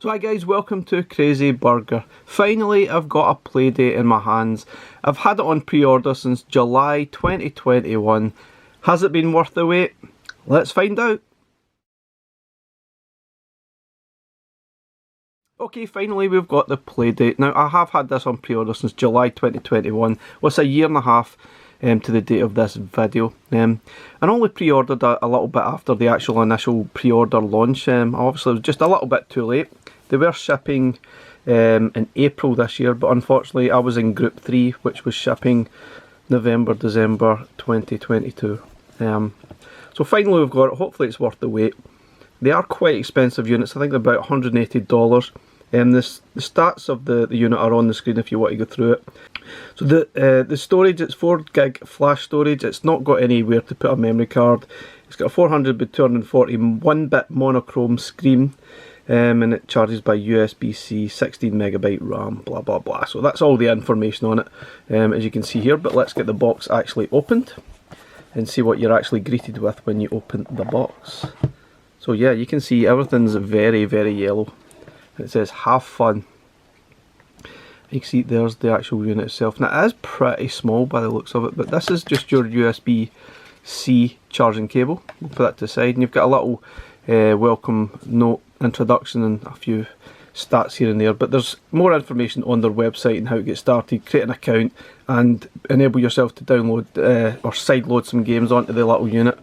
So hi guys, welcome to Crazy Burger. Finally I've got a Playdate in my hands. I've had it on pre-order since July 2021. Has it been worth the wait? Let's find out. Okay, finally we've got the Playdate. Now I have had this on pre-order since July 2021. Well, it's a year and a half to the date of this video. I only pre-ordered a little bit after the actual initial pre-order launch. Obviously it was just a little bit too late. They were shipping in April this year, but unfortunately I was in Group 3, which was shipping November, December 2022. So finally we've got it. Hopefully it's worth the wait. They are quite expensive units. I think they're about $180. The stats of the unit are on the screen if you want to go through it. So the storage, it's 4 gig flash storage. It's not got anywhere to put a memory card. It's got a 400 by 240 1-bit monochrome screen. And it charges by USB-C, 16 megabyte RAM, blah blah blah. So that's all the information on it, as you can see here. But let's get the box actually opened and see what you're actually greeted with when you open the box. So yeah, you can see everything's very, very yellow. It says have fun. You can see there's the actual unit itself. Now it is pretty small by the looks of it, but this is just your USB-C charging cable. We'll put that to the side, and you've got a little welcome note, introduction, and a few stats here and there. But there's more information on their website and how to get started, create an account, and enable yourself to download or sideload some games onto the little unit.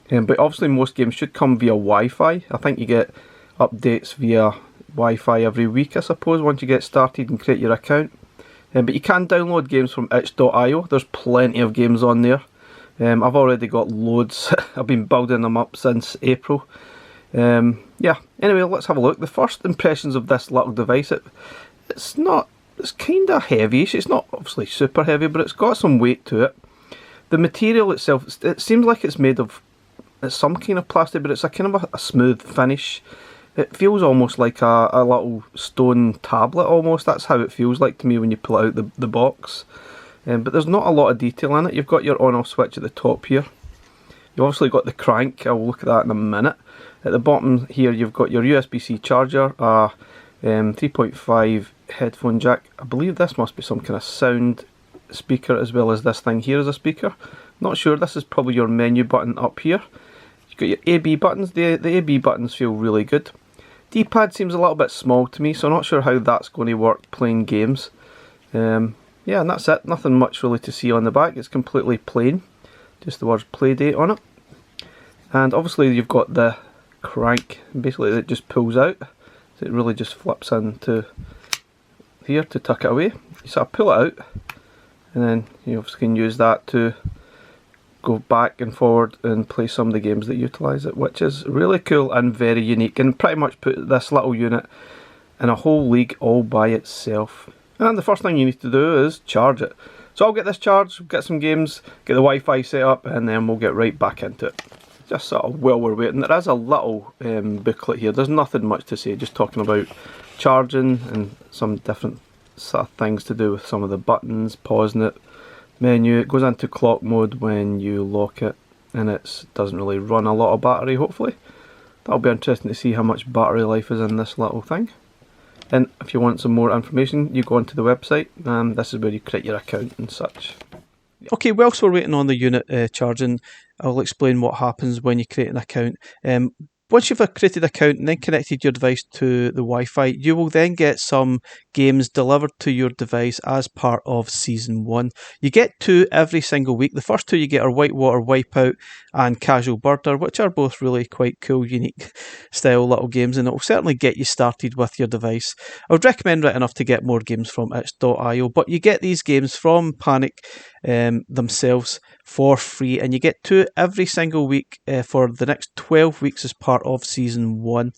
But obviously most games should come via Wi-Fi. I think you get updates via Wi-Fi every week, I suppose, once you get started and create your account. But you can download games from itch.io. There's plenty of games on there. I've already got loads. I've been building them up since April. Yeah, anyway, let's have a look. The first impressions of this little device, it's kind of heavyish. It's not obviously super heavy, but it's got some weight to it. The material itself, it seems like it's made of some kind of plastic, but it's a kind of a smooth finish. It feels almost like a little stone tablet almost. That's how it feels like to me when you pull out the box. But there's not a lot of detail in it. You've got your on-off switch at the top here. You've obviously got the crank. I'll look at that in a minute. At the bottom here you've got your USB-C charger, a 3.5 headphone jack. I believe this must be some kind of sound speaker, as well as this thing here is a speaker. Not sure. This is probably your menu button up here. You've got your A/B buttons. The A/B buttons feel really good. D-pad seems a little bit small to me, so I'm not sure how that's going to work playing games. Yeah, and that's it. Nothing much really to see on the back. It's completely plain. Just the words Playdate on it. And obviously you've got the crank. Basically it just pulls out. So it really just flips into here to tuck it away. You sort of pull it out, and then you obviously can use that to go back and forward and play some of the games that utilise it, which is really cool and very unique, and pretty much put this little unit in a whole league all by itself. And the first thing you need to do is charge it. So I'll get this charged, get some games, get the Wi-Fi set up, and then we'll get right back into it. Just sort of while we're waiting. There is a little booklet here. There's nothing much to say, just talking about charging and some different sort of things to do with some of the buttons, pausing it, menu. It goes into clock mode when you lock it, and it doesn't really run a lot of battery, hopefully. That'll be interesting to see how much battery life is in this little thing. And if you want some more information, you go onto the website, and this is where you create your account and such. Okay, whilst we're waiting on the unit charging, I'll explain what happens when you create an account. Once you've created an account and then connected your device to the Wi-Fi, you will then get some games delivered to your device as part of Season 1. You get 2 every single week. The first 2 you get are Whitewater Wipeout and Casual Birder, which are both really quite cool, unique style little games, and it will certainly get you started with your device. I would recommend right enough to get more games from itch.io, but you get these games from Panic themselves for free, and you get 2 every single week for the next 12 weeks as part of Season 1.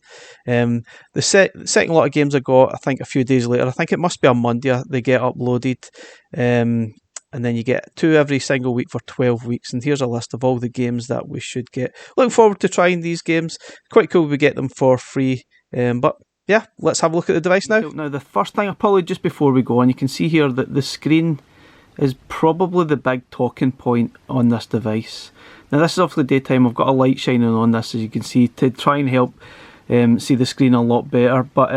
The second lot of games I got, I think a few days later, I think it must be on Monday, they get uploaded, and then you get 2 every single week for 12 weeks, and here's a list of all the games that we should get. Looking forward to trying these games. Quite cool we get them for free, but yeah, let's have a look at the device now. Now the first thing, probably just before we go on, you can see here that the screen is probably the big talking point on this device. Now this is obviously daytime. I've got a light shining on this, as you can see, to try and help see the screen a lot better. But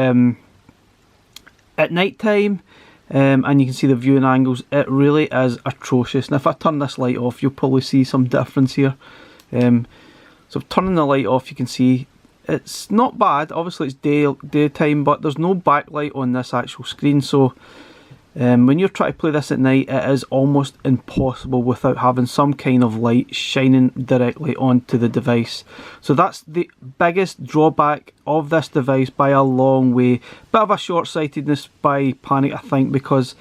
at night time, and you can see the viewing angles, it really is atrocious. And if I turn this light off, you'll probably see some difference here. So turning the light off, you can see it's not bad. Obviously it's daytime, but there's no backlight on this actual screen. So when you're trying to play this at night, it is almost impossible without having some kind of light shining directly onto the device. So that's the biggest drawback of this device by a long way. Bit of a short-sightedness by Panic, I think, because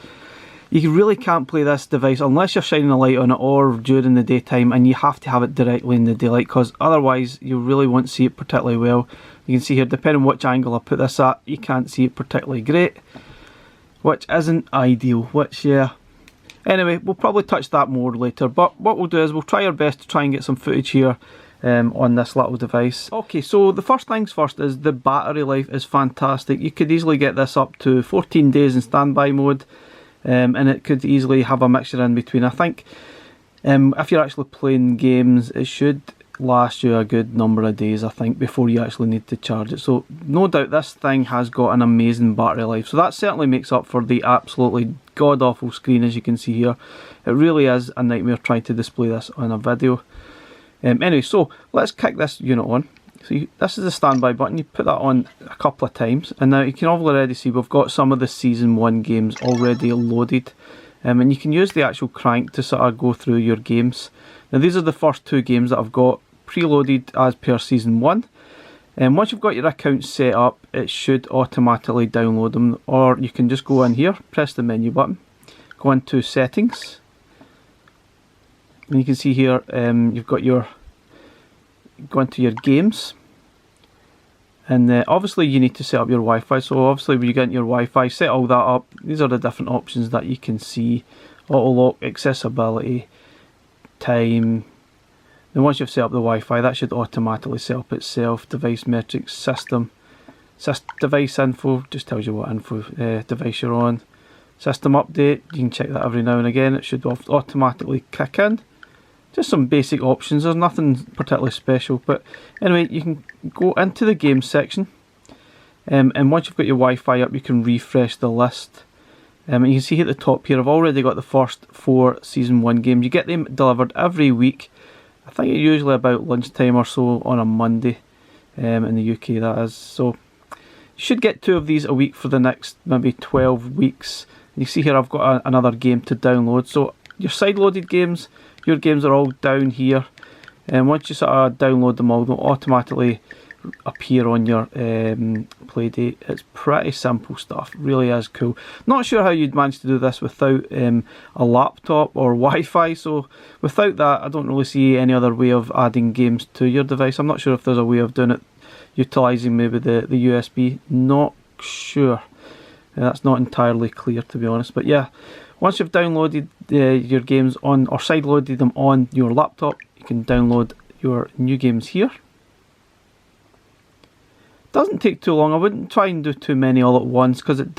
you really can't play this device unless you're shining a light on it or during the daytime, and you have to have it directly in the daylight, because otherwise you really won't see it particularly well. You can see here, depending on which angle I put this at, you can't see it particularly great, which isn't ideal, which, yeah. Anyway, we'll probably touch that more later, but what we'll do is we'll try our best to try and get some footage here on this little device. Okay, so the first things first is the battery life is fantastic. You could easily get this up to 14 days in standby mode. And it could easily have a mixture in between. I think if you're actually playing games, it should last you a good number of days, I think, before you actually need to charge it. So no doubt this thing has got an amazing battery life. So that certainly makes up for the absolutely god-awful screen, as you can see here. It really is a nightmare trying to display this on a video. Anyway, so let's kick this unit on. So this is the standby button. You put that on a couple of times, and now you can already see we've got some of the Season 1 games already loaded. And you can use the actual crank to sort of go through your games. Now these are the first 2 games that I've got preloaded as per Season 1. And once you've got your account set up, it should automatically download them. Or you can just go in here, press the menu button, go into Settings. And you can see here you've got your... go into your games, and obviously you need to set up your Wi-Fi. So obviously when you get into your Wi-Fi, set all that up. These are the different options that you can see: auto lock, accessibility, time. Then once you've set up the Wi-Fi, that should automatically set up itself. Device metrics, system, device info, just tells you what info device you're on. System update, you can check that every now and again. It should automatically kick in. Just some basic options, there's nothing particularly special, but anyway, you can go into the games section, and once you've got your Wi-Fi up, you can refresh the list. And you can see at the top here, I've already got the first 4 Season 1 games. You get them delivered every week. I think it's usually about lunchtime or so on a Monday, in the UK that is. So you should get 2 of these a week for the next maybe 12 weeks. And you see here I've got another game to download. So your side-loaded games, your games are all down here, and once you sort of download them all, they'll automatically appear on your Playdate. It's pretty simple stuff, really is cool. Not sure how you'd manage to do this without a laptop or Wi-Fi, so without that I don't really see any other way of adding games to your device. I'm not sure if there's a way of doing it utilising maybe the USB, not sure. That's not entirely clear, to be honest, but yeah. Once you've downloaded your games on, or side-loaded them on your laptop, you can download your new games here. Doesn't take too long. I wouldn't try and do too many all at once, because it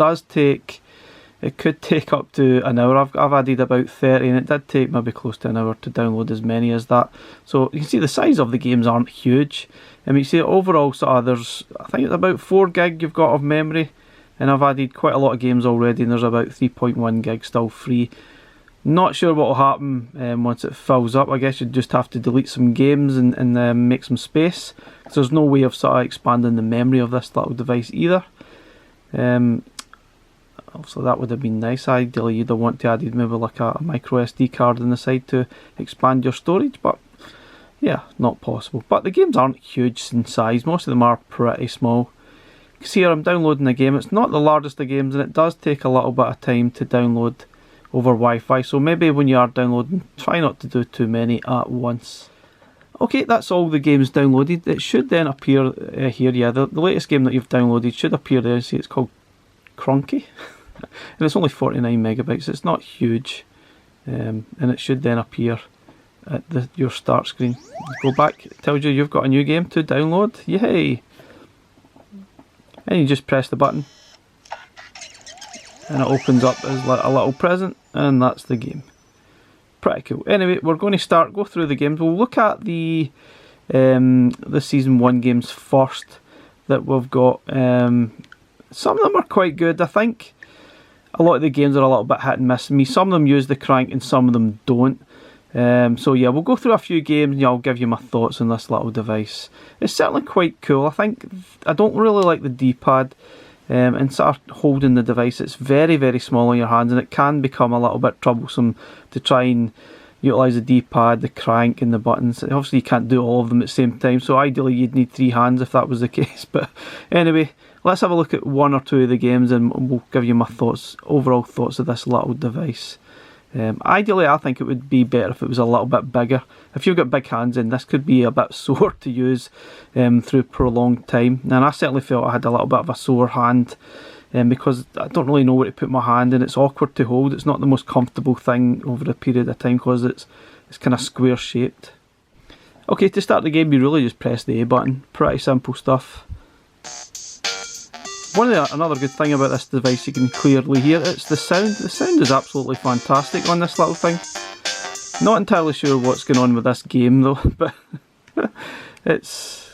could take up to an hour. I've added about 30, and it did take maybe close to an hour to download as many as that. So you can see the size of the games aren't huge. And you see overall sort of there's, I think it's about 4 gig you've got of memory. And I've added quite a lot of games already, and there's about 3.1 gig still free. Not sure what will happen once it fills up. I guess you'd just have to delete some games and make some space. So there's no way of sort of expanding the memory of this little device either. Also, that would have been nice. Ideally, you'd have wanted to add maybe like a micro SD card on the side to expand your storage, but yeah, not possible. But the games aren't huge in size. Most of them are pretty small. You can see here I'm downloading a game. It's not the largest of games, and it does take a little bit of time to download over Wi-Fi, so maybe when you are downloading, try not to do too many at once. Okay, that's all the games downloaded. It should then appear here, yeah, the latest game that you've downloaded should appear there. See, it's called Cronky, and it's only 49 megabytes, it's not huge, and it should then appear at your start screen. Go back, it tells you you've got a new game to download, yay! And you just press the button and it opens up as a little present, and that's the game. Pretty cool. Anyway, we're going to go through the games. We'll look at the Season 1 games first, that we've got. Some of them are quite good. I think a lot of the games are a little bit hit and miss. Some of them use the crank and some of them don't. So yeah, we'll go through a few games and I'll give you my thoughts on this little device. It's certainly quite cool. I don't really like the D-pad and sort of holding the device. It's very, very small in your hands, and it can become a little bit troublesome to try and utilise the D-pad, the crank and the buttons. Obviously you can't do all of them at the same time, so ideally you'd need 3 hands if that was the case. But anyway, let's have a look at 1 or 2 of the games and we'll give you my thoughts, overall thoughts of this little device. Ideally, I think it would be better if it was a little bit bigger. If you've got big hands, then this could be a bit sore to use through prolonged time. And I certainly felt I had a little bit of a sore hand because I don't really know where to put my hand, and it's awkward to hold. It's not the most comfortable thing over a period of time because it's kind of square shaped. Okay, to start the game, you really just press the A button. Pretty simple stuff. Another good thing about this device, you can clearly hear, it's the sound. The sound is absolutely fantastic on this little thing. Not entirely sure what's going on with this game though, but it's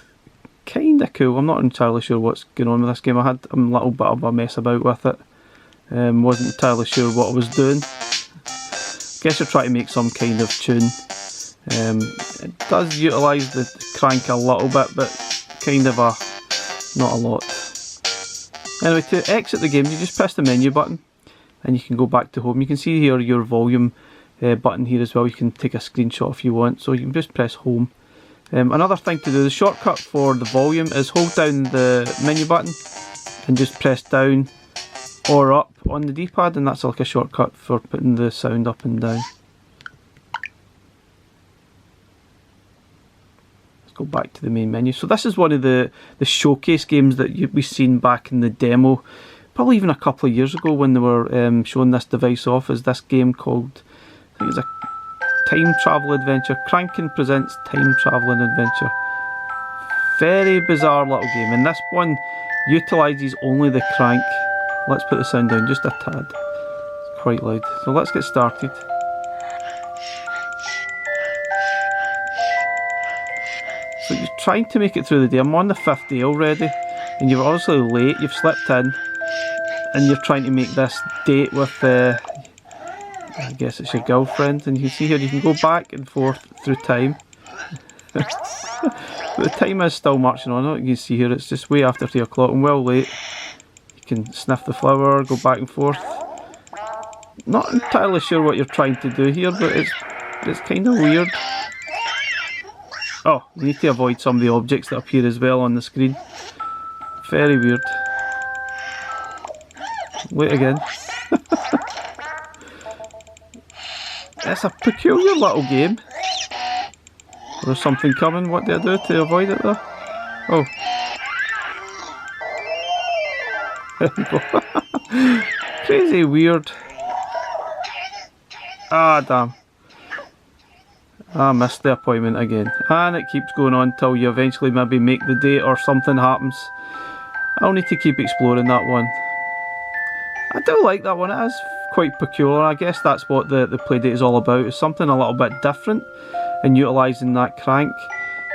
kind of cool. I'm not entirely sure what's going on with this game. I had a little bit of a mess about with it. Wasn't entirely sure what I was doing. Guess you're trying to make some kind of tune. It does utilise the crank a little bit, but kind of not a lot. Anyway, to exit the game, you just press the menu button and you can go back to home. You can see here your volume button here as well. You can take a screenshot if you want, so you can just press home. Another thing to do, the shortcut for the volume is hold down the menu button and just press down or up on the D-pad, and that's like a shortcut for putting the sound up and down. Go back to the main menu. So this is one of the showcase games that we've seen back in the demo, probably even a couple of years ago when they were showing this device off. Is this game called, I think it's a time travel adventure. Crankin presents time traveling adventure. Very bizarre little game, and this one utilises only the crank. Let's put the sound down just a tad. It's quite loud. So let's get started. So you're trying to make it through the day. I'm on the 5th day already, and you're obviously late. You've slipped in, and you're trying to make this date with, I guess it's your girlfriend. And you can see here you can go back and forth through time. But the time is still marching on. You can see here it's just way after 3 o'clock and well late. You can sniff the flower, go back and forth. Not entirely sure what you're trying to do here, but it's kind of weird. Oh, you need to avoid some of the objects that appear as well on the screen. Very weird. Wait again. It's a peculiar little game. There's something coming. What do I do to avoid it though? Oh. There we go. Crazy weird. Ah, damn. I missed the appointment again, and it keeps going on till you eventually maybe make the date or something happens. I'll need to keep exploring that one. I do like that one. It is quite peculiar. I guess that's what the Playdate is all about. It's something a little bit different in utilising that crank.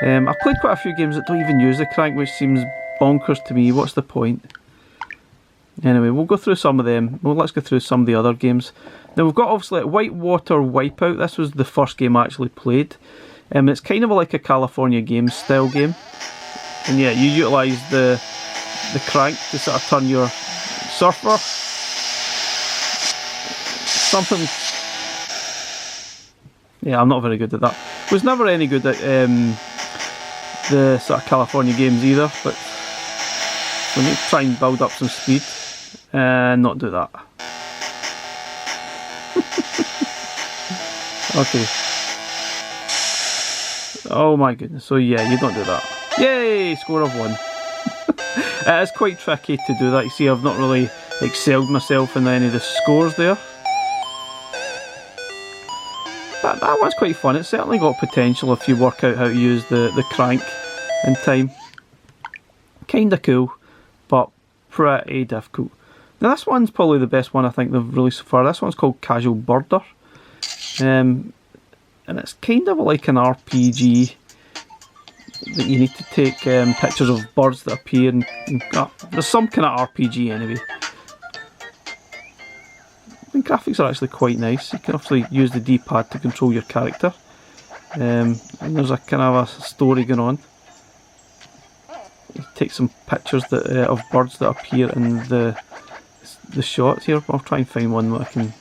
I've played quite a few games that don't even use the crank, which seems bonkers to me. What's the point? Anyway, we'll go through some of them. Well, let's go through some of the other games. Now we've got obviously Whitewater Wipeout. This was the first game I actually played. It's kind of like a California Games style game. And yeah, you utilise the crank to sort of turn your surfer. Something... Yeah, I'm not very good at that. Was never any good at the sort of California games either, but we need to try and build up some speed and not do that. Okay. Oh my goodness. So yeah, you don't do that. Yay! Score of 1. It is quite tricky to do that. You see, I've not really excelled myself in any of the scores there. But that one's quite fun. It's certainly got potential if you work out how to use the crank in time. Kinda cool, but pretty difficult. Now this one's probably the best one I think they've released so far. This one's called Casual Birder. And it's kind of like an RPG that you need to take pictures of birds that appear. There's some kind of RPG anyway. The graphics are actually quite nice. You can actually use the D-pad to control your character. And there's a kind of a story going on. You take some pictures that, of birds that appear in the shots here. I'll try and find one that I can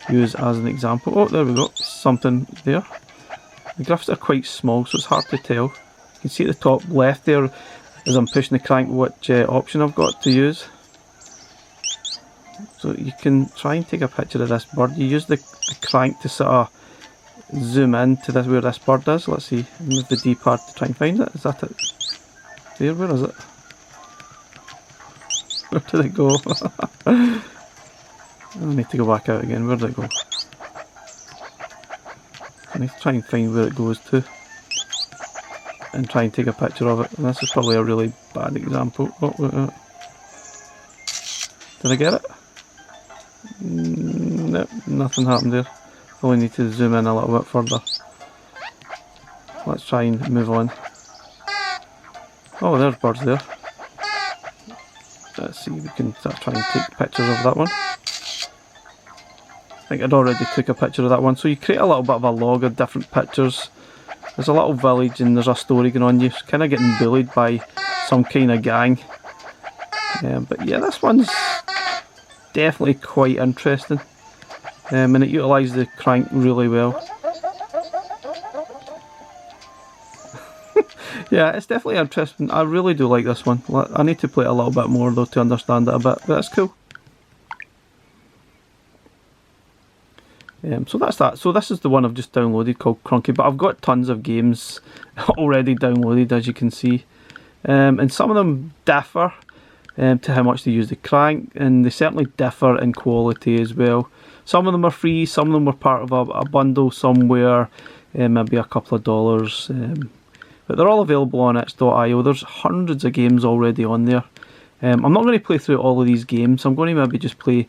use as an example. Oh, there we go. Something there. The graphics are quite small, so it's hard to tell. You can see at the top left there, as I'm pushing the crank, which option I've got to use. So you can try and take a picture of this bird. You use the crank to sort of zoom in to this, where this bird is. Let's see. Move the D-pad to try and find it. Is that it? There, where is it? Where did it go? I need to go back out again. Where did it go? I need to try and find where it goes to and try and take a picture of it. And this is probably a really bad example. Oh, wait. Did I get it? Nope, nothing happened there. Only need to zoom in a little bit further. Let's try and move on. Oh, there's birds there. Let's see if we can start trying to take pictures of that one. I think I'd already took a picture of that one. So you create a little bit of a log of different pictures. There's a little village and there's a story going on. You're kind of getting bullied by some kind of gang. But yeah, this one's definitely quite interesting. And it utilises the crank really well. Yeah, it's definitely interesting. I really do like this one. I need to play it a little bit more though to understand it a bit, but it's cool. So that's that. So this is the one I've just downloaded called Crunky, but I've got tons of games already downloaded, as you can see. And some of them differ to how much they use the crank, and they certainly differ in quality as well. Some of them are free, some of them were part of a bundle somewhere, maybe a couple of dollars. But they're all available on itch.io. There's hundreds of games already on there. I'm not going to play through all of these games. I'm going to maybe just play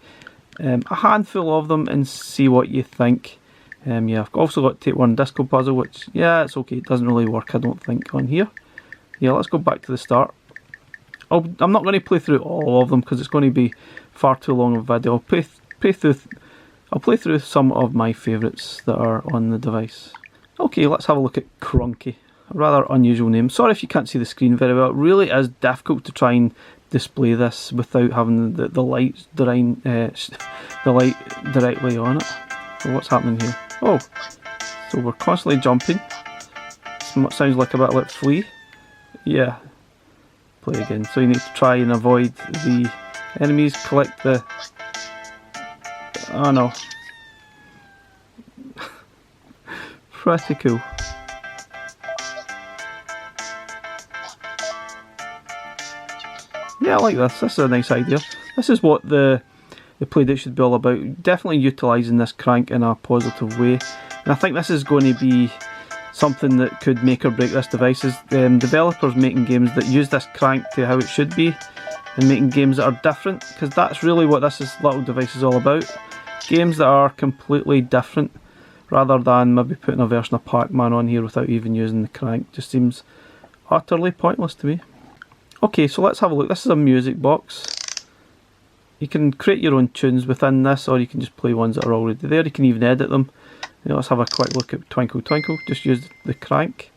a handful of them and see what you think. Yeah, I've also got Take One Disco Puzzle, which, yeah, it's okay. It doesn't really work, I don't think, on here. Yeah, let's go back to the start. I'm not going to play through all of them because it's going to be far too long of a video. I'll play through some of my favourites that are on the device. Okay, let's have a look at Crunky. A rather unusual name. Sorry if you can't see the screen very well. It really is difficult to try and display this without having the light directly on it. So what's happening here? Oh, so we're constantly jumping. Sounds like a bit like Flea. Yeah. Play again. So you need to try and avoid the enemies. Collect the... Oh no. Pretty cool. Yeah, I like this. This is a nice idea. This is what the Playdate should be all about. Definitely utilising this crank in a positive way. And I think this is going to be something that could make or break this device. Is developers making games that use this crank to how it should be, and making games that are different, because that's really what this little device is all about. Games that are completely different, rather than maybe putting a version of Pac-Man on here without even using the crank. Just seems utterly pointless to me. Okay, so let's have a look. This is a music box. You can create your own tunes within this, or you can just play ones that are already there. You can even edit them. Now let's have a quick look at Twinkle Twinkle. Just use the crank.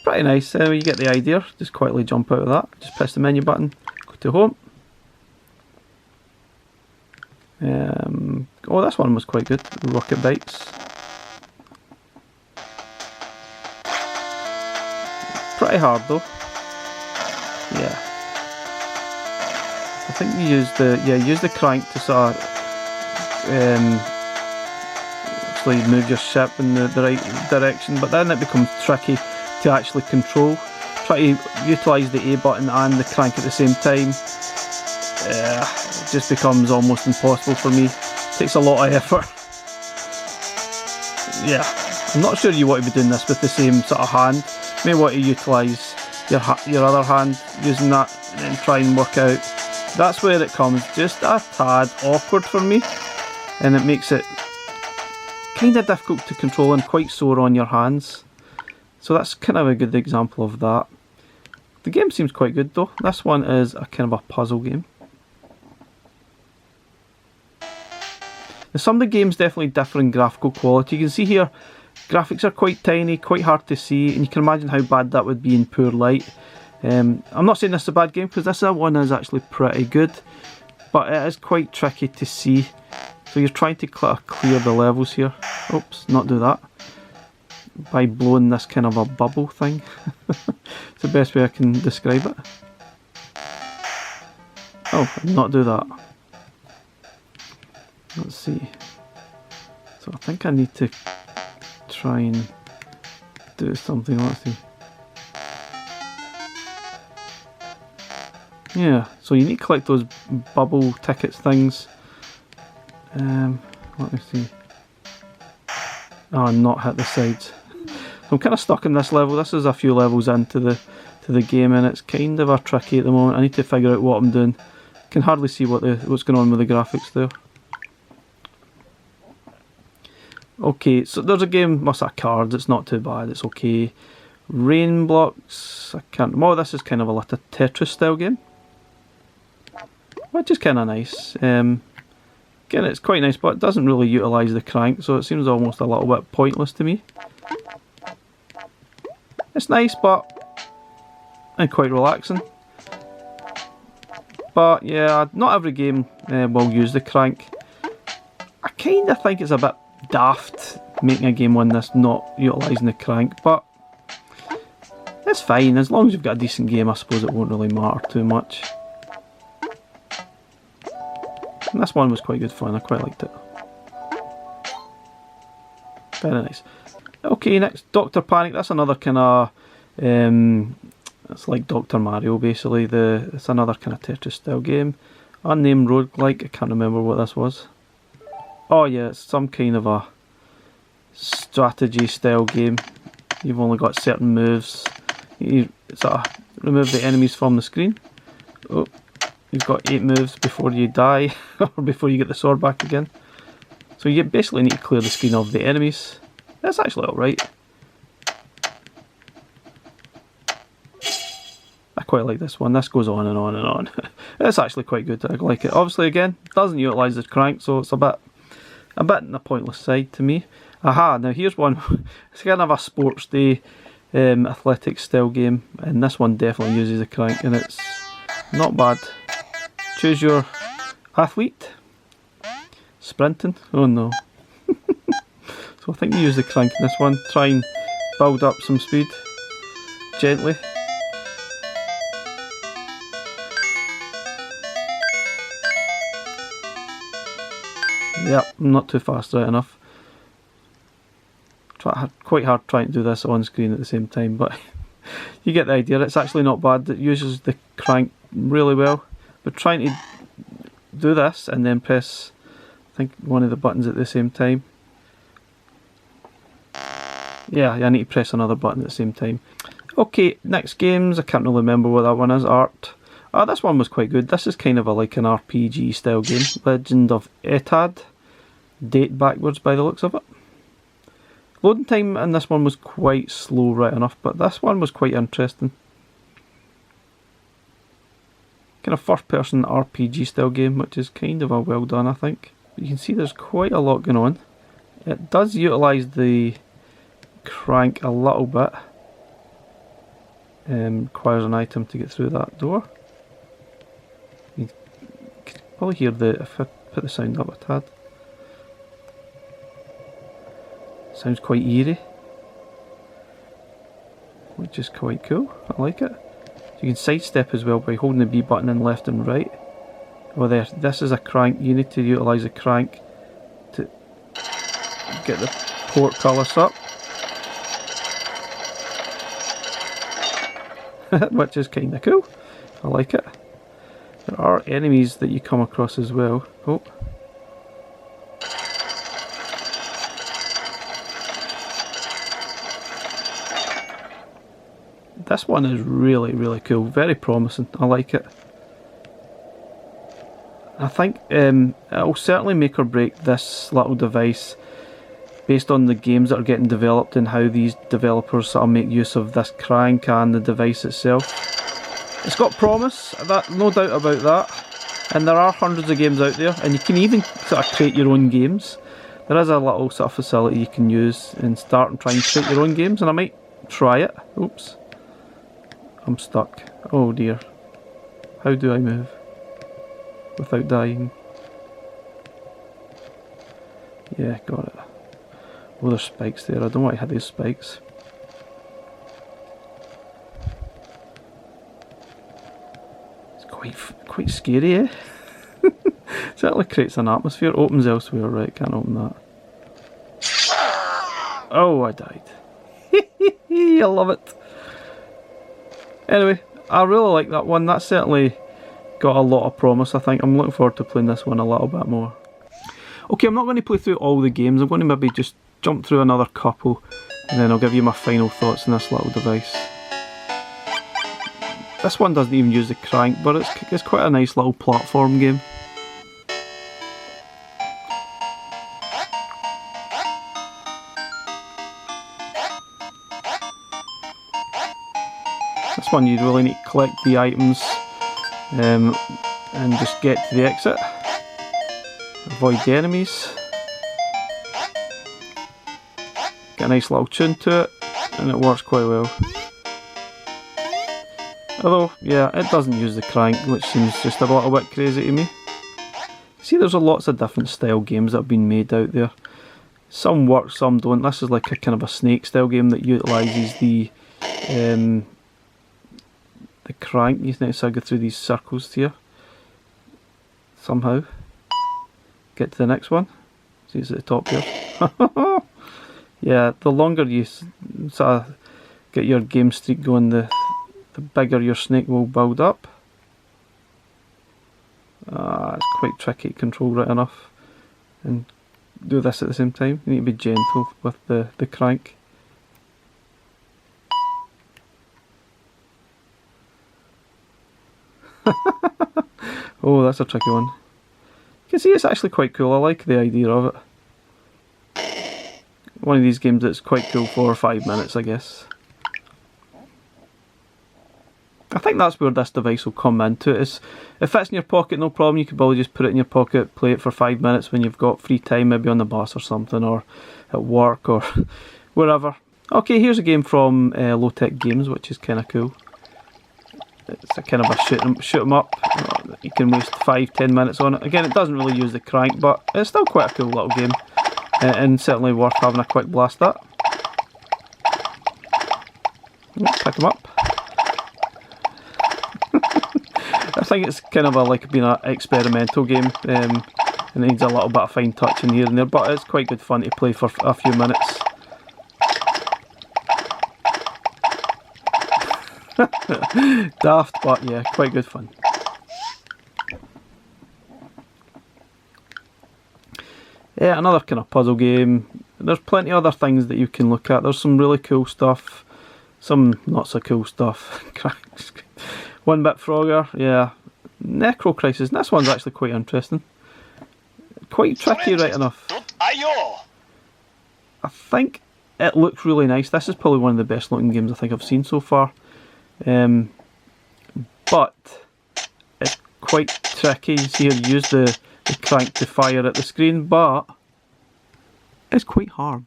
Pretty nice. You get the idea. Just quietly jump out of that. Just press the menu button. Go to home. Oh, this one was quite good. Rocket Bites. Pretty hard though. Yeah. I think you use the crank to sort of actually move your ship in the right direction, but then it becomes tricky to actually control. Try to utilise the A button and the crank at the same time. It just becomes almost impossible for me. It takes a lot of effort. Yeah, I'm not sure you want to be doing this with the same sort of hand. You may want to utilise your other hand, using that, and then try and work out. That's where it comes just a tad awkward for me. and it makes it kind of difficult to control and quite sore on your hands. So that's kind of a good example of that. The game seems quite good though. This one is a kind of a puzzle game. Now, some of the games definitely differ in graphical quality. You can see here, graphics are quite tiny, quite hard to see, and you can imagine how bad that would be in poor light. I'm not saying this is a bad game, because this one is actually pretty good, but it is quite tricky to see. So you're trying to clear the levels here. Oops, not do that. By blowing this kind of a bubble thing. It's the best way I can describe it. Oh, not do that. Let's see. So I think I need to try and do something. Let's see. Yeah, so you need to collect those bubble tickets things. Let me see. Oh, not hit the sides. I'm kind of stuck in this level. This is a few levels into the game, and it's kind of a tricky at the moment. I need to figure out what I'm doing. I can hardly see what's going on with the graphics there. Okay, so there's a game, what's that, cards, it's not too bad, it's okay. Rain blocks, I can't, oh, this is kind of a little Tetris style game, which is kind of nice. Again, it's quite nice, but it doesn't really utilise the crank, so it seems almost a little bit pointless to me. It's nice, and quite relaxing. But yeah, not every game will use the crank. I kind of think it's a bit daft making a game on this not utilising the crank, but it's fine. As long as you've got a decent game, I suppose it won't really matter too much. And this one was quite good fun, I quite liked it. Very nice. Okay, next, Dr. Panic. That's another kind of, it's like Dr. Mario basically. It's another kind of Tetris style game. Unnamed roguelike, I can't remember what this was. Oh yeah, it's some kind of a strategy style game. You've only got certain moves. You sort of remove the enemies from the screen. Oh, you've got 8 moves before you die, or before you get the sword back again. So you basically need to clear the screen of the enemies. That's actually alright. I quite like this one. This goes on and on and on. It's actually quite good. I like it. Obviously, again, doesn't utilise the crank, so it's a bit on the pointless side to me. Aha, now here's one. It's kind of a sports day athletic style game, and this one definitely uses a crank, and it's not bad. Choose your athlete. Sprinting. Oh no. So I think you use the crank in this one. Try and build up some speed gently. Yep, not too fast, right enough. Quite hard trying to do this on screen at the same time, but you get the idea. It's actually not bad. It uses the crank really well. But trying to do this and then press, I think, one of the buttons at the same time. Yeah, I need to press another button at the same time. Okay, next games. I can't really remember what that one is. Art. Oh, this one was quite good. This is kind of like an RPG style game. Legend of Etad. Date backwards by the looks of it. Loading time in this one was quite slow right enough, but this one was quite interesting. Kind of first person RPG style game, which is kind of a well done, I think. You can see there's quite a lot going on. It does utilise the crank a little bit. Requires an item to get through that door. You can probably hear if I put the sound up a tad. Sounds quite eerie, which is quite cool. I like it. So you can sidestep as well by holding the B button in left and right. Oh, there. This is a crank. You need to utilise a crank to get the portcullis up, which is kind of cool. I like it. There are enemies that you come across as well. Oh. This one is really, really cool. Very promising. I like it. I think it'll certainly make or break this little device based on the games that are getting developed and how these developers sort of make use of this crank and the device itself. It's got promise, no doubt about that. And there are hundreds of games out there, and you can even sort of create your own games. There is a little sort of facility you can use and start and try and create your own games, and I might try it. Oops. I'm stuck. Oh dear. How do I move without dying? Yeah, got it. Oh, there's spikes there. I don't want to hit these spikes. It's quite scary, eh? Certainly creates an atmosphere. Opens elsewhere, right? Can't open that. Oh, I died. I love it. Anyway, I really like that one. That certainly got a lot of promise, I think. I'm looking forward to playing this one a little bit more. Okay, I'm not going to play through all the games. I'm going to maybe just jump through another couple, and then I'll give you my final thoughts on this little device. This one doesn't even use the crank, but it's quite a nice little platform game. This one you really need to collect the items and just get to the exit. Avoid the enemies. Get a nice little tune to it, and it works quite well. Although, yeah, it doesn't use the crank, which seems just a little bit crazy to me. See, there's lots of different style games that have been made out there. Some work, some don't. This is like a kind of a snake style game that utilises the crank. You need to sort of go through these circles here. Somehow. Get to the next one. See, it's at the top here. Yeah, the longer you sort of get your game streak going, the bigger your snake will build up. It's quite tricky to control right enough and do this at the same time. You need to be gentle with the crank. Oh, that's a tricky one. You can see it's actually quite cool. I like the idea of it. One of these games that's quite cool for 5 minutes, I guess. I think that's where this device will come into it. If it fits in your pocket, no problem. You could probably just put it in your pocket, play it for 5 minutes when you've got free time, maybe on the bus or something, or at work, or wherever. Okay, here's a game from Low Tech Games, which is kind of cool. It's a kind of a shoot 'em up. You can waste 5-10 minutes on it. Again, it doesn't really use the crank, but it's still quite a cool little game, and certainly worth having a quick blast at. Pick them up. I think it's kind of like being an experimental game, and it needs a little bit of fine touching here and there, but it's quite good fun to play for a few minutes. Daft, but yeah, quite good fun. Yeah, another kind of puzzle game. There's plenty of other things that you can look at. There's some really cool stuff, some not so cool stuff. 1-Bit Frogger, yeah. Necro Crisis, this one's actually quite interesting. Quite tricky right enough. I think it looks really nice. This is probably one of the best looking games I think I've seen so far. But it's quite tricky. You see here, you use the crank to fire at the screen, but it's quite hard.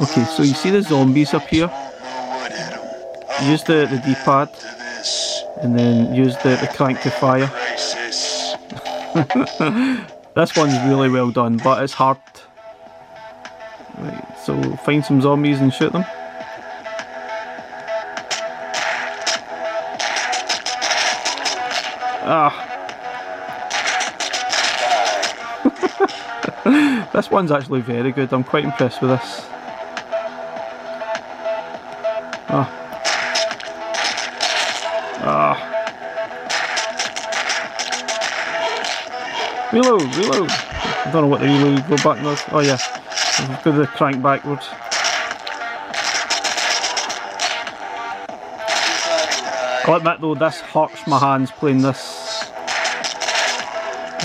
Okay, so you see the zombies up here. Use the D-pad and then use the crank to fire. This one's really well done, but it's hard. Right, so find some zombies and shoot them. This one's actually very good. I'm quite impressed with this. Reload, reload. I don't know what the reload button was. Oh yeah, do the crank backwards. I'll admit though, this hurts my hands playing this.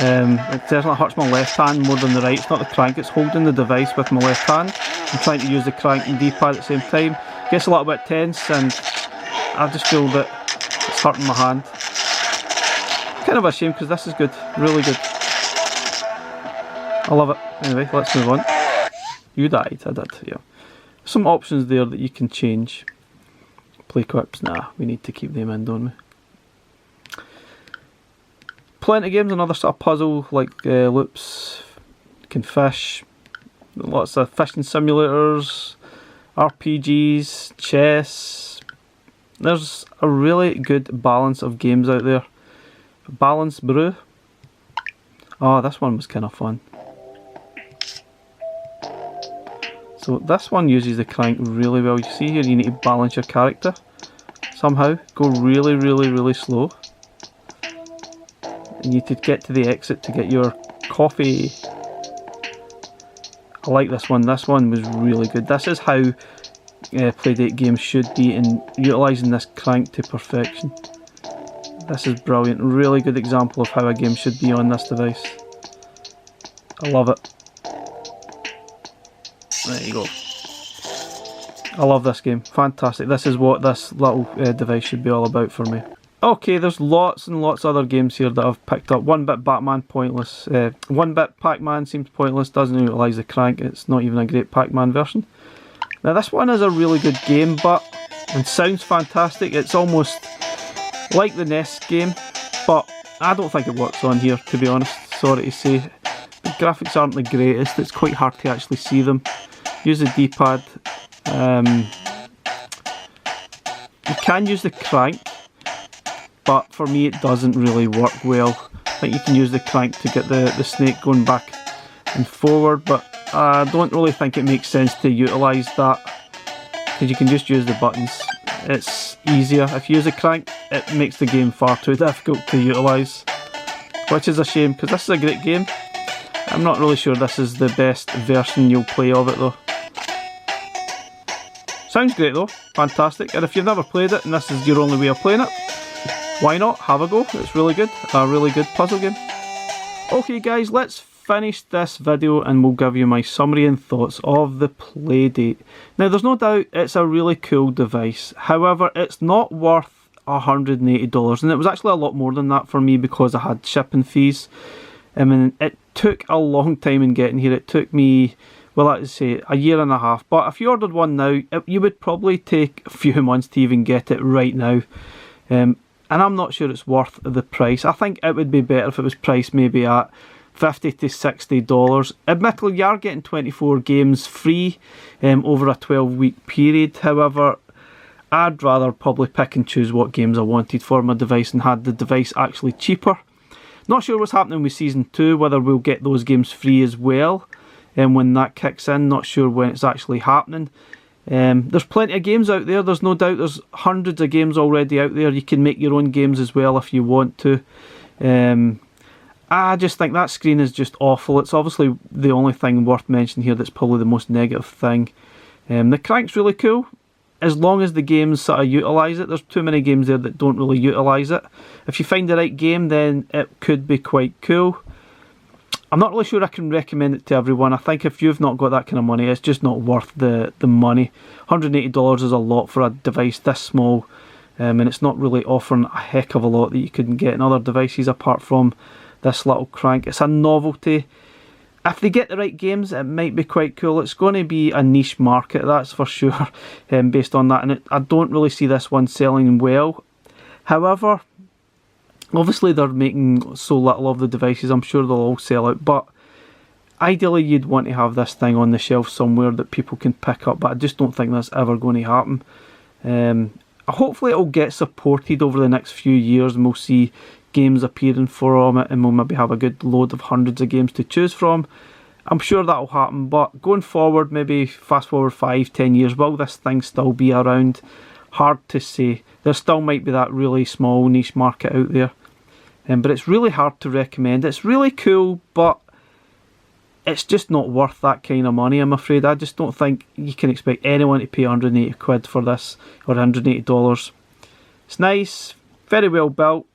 It definitely hurts my left hand more than the right. It's not the crank, it's holding the device with my left hand and trying to use the crank and D-pad at the same time. It gets a little bit tense and I just feel that it's hurting my hand. Kind of a shame because this is good, really good. I love it. Anyway, let's move on. You died, I did, yeah. Some options there that you can change. Play quips, nah, we need to keep them in, don't we? Plenty games, another sort of puzzle like loops, you can fish, lots of fishing simulators, RPGs, chess. There's a really good balance of games out there. Balance Brew. Oh, this one was kind of fun. So this one uses the crank really well. You see here you need to balance your character somehow. Go really, really, really slow. And you need to get to the exit to get your coffee. I like this one. This one was really good. This is how Playdate games should be, in utilising this crank to perfection. This is brilliant. Really good example of how a game should be on this device. I love it. There you go. I love this game. Fantastic. This is what this little device should be all about for me. Okay, there's lots and lots of other games here that I've picked up. 1-bit Batman, pointless. 1-bit Pac-Man seems pointless, doesn't utilise the crank. It's not even a great Pac-Man version. Now this one is a really good game, and sounds fantastic. It's almost like the NES game, but I don't think it works on here, to be honest. Sorry to say. The graphics aren't the greatest. It's quite hard to actually see them. Use the D-pad. You can use the crank, but for me it doesn't really work well. I think you can use the crank to get the snake going back and forward, but I don't really think it makes sense to utilise that, because you can just use the buttons. It's easier. If you use a crank, it makes the game far too difficult to utilise, which is a shame, because this is a great game. I'm not really sure this is the best version you'll play of it though. Sounds great though, fantastic, and if you've never played it and this is your only way of playing it, why not? Have a go, it's really good, a really good puzzle game. Okay guys, let's finish this video and we'll give you my summary and thoughts of the Playdate. Now there's no doubt it's a really cool device, however it's not worth $180, and it was actually a lot more than that for me because I had shipping fees. I mean, it took a long time in getting here. It took me, well, let's say a year and a half, but if you ordered one now, you would probably take a few months to even get it right now. And I'm not sure it's worth the price. I think it would be better if it was priced maybe at $50 to $60. Admittedly, you are getting 24 games free over a 12-week period. However, I'd rather probably pick and choose what games I wanted for my device and had the device actually cheaper. Not sure what's happening with Season 2, whether we'll get those games free as well when that kicks in. Not sure when it's actually happening. There's plenty of games out there, there's no doubt. There's hundreds of games already out there. You can make your own games as well if you want to. I just think that screen is just awful. It's obviously the only thing worth mentioning here that's probably the most negative thing. The crank's really cool, as long as the games sort of utilise it. There's too many games there that don't really utilise it. If you find the right game, then it could be quite cool. I'm not really sure I can recommend it to everyone. I think if you've not got that kind of money, it's just not worth the money. $180 is a lot for a device this small, and it's not really offering a heck of a lot that you couldn't get in other devices apart from this little crank. It's a novelty. If they get the right games, it might be quite cool. It's going to be a niche market, that's for sure, based on that. And I don't really see this one selling well. However, obviously they're making so little of the devices, I'm sure they'll all sell out. But ideally you'd want to have this thing on the shelf somewhere that people can pick up. But I just don't think that's ever going to happen. Hopefully it'll get supported over the next few years and we'll see games appearing from it, and we'll maybe have a good load of hundreds of games to choose from. I'm sure that'll happen, but going forward, maybe fast forward 5-10 years, will this thing still be around? Hard to say. There still might be that really small niche market out there, but it's really hard to recommend. It's really cool, but it's just not worth that kind of money, I'm afraid. I just don't think you can expect anyone to pay 180 quid for this, or $180. It's nice, very well built.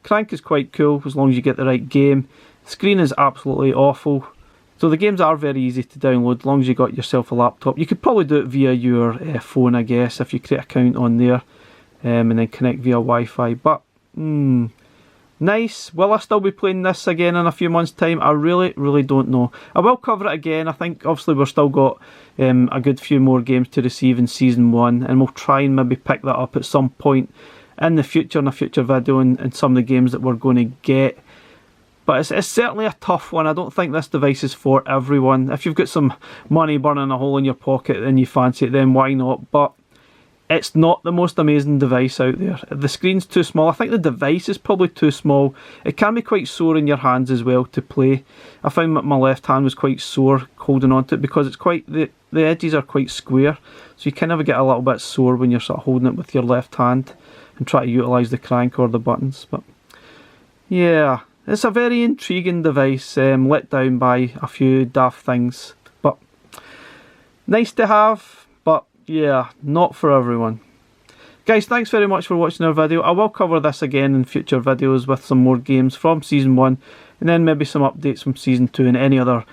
Crank is quite cool as long as you get the right game. The screen is absolutely awful. So the games are very easy to download as long as you got yourself a laptop. You could probably do it via your phone, I guess, if you create an account on there and then connect via Wi-Fi. But nice. Will I still be playing this again in a few months' time? I really don't know. I will cover it again. I think obviously we've still got a good few more games to receive in Season 1, and we'll try and maybe pick that up at some point in the future, in a future video, and some of the games that we're going to get. But it's certainly a tough one. I don't think this device is for everyone. If you've got some money burning a hole in your pocket and you fancy it, then why not? But it's not the most amazing device out there. The screen's too small. I think the device is probably too small. It can be quite sore in your hands as well to play. I found that my left hand was quite sore holding onto it because it's quite the edges are quite square. So you kind of get a little bit sore when you're sort of holding it with your left hand and try to utilise the crank or the buttons. But yeah. It's a very intriguing device, let down by a few daft things, but nice to have, but yeah, not for everyone. Guys, thanks very much for watching our video. I will cover this again in future videos with some more games from Season 1, and then maybe some updates from Season 2 and any other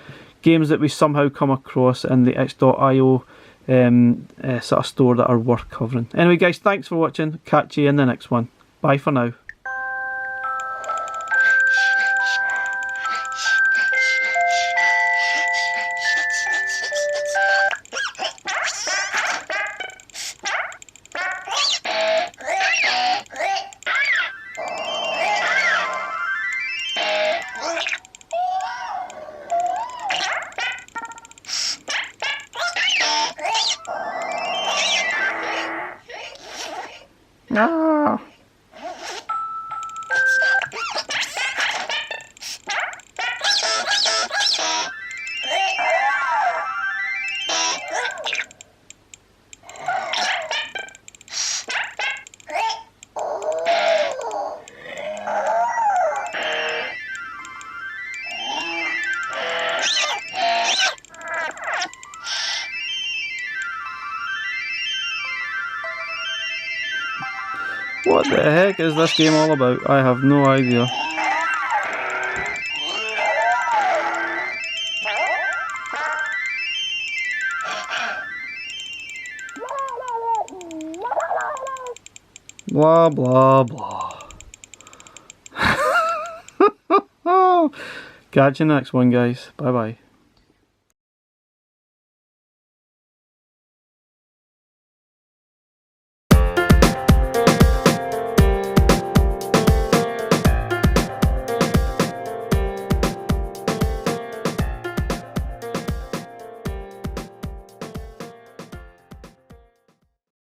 games that we somehow come across in the X.io sort of store that are worth covering. Anyway guys, thanks for watching. Catch you in the next one. Bye for now. Ah. What the heck is this game all about? I have no idea. Blah blah blah. Catch you next one, guys. Bye bye.